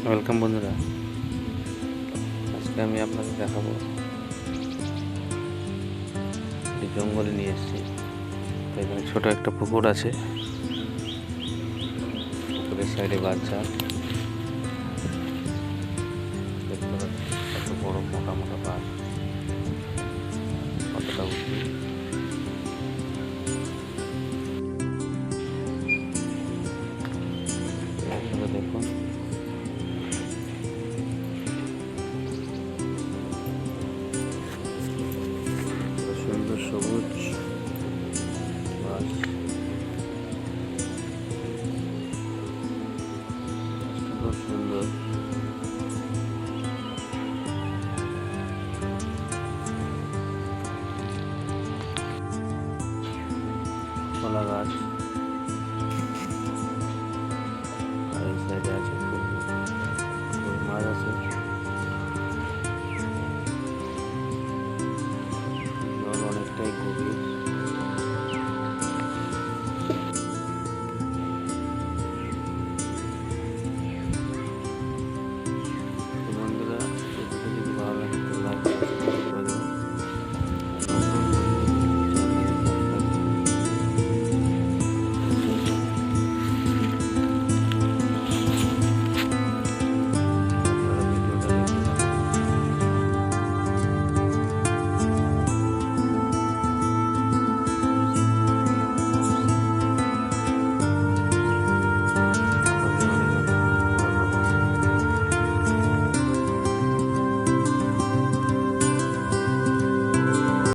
Welcome বন্ধুরা, আজকে আমি আপনাদের দেখাবো এই জঙ্গলে নিয়ে এসেছি। এখানে ছোট একটা পুকুর আছে, পুকুরের সাইডে বাচ্চা দেখতে পাচ্ছি কত বড় মোটা মোটা গাছ, কতটা উঁচু। দেখুন সুন্দর সবুজ গাছ, খুব সুন্দর।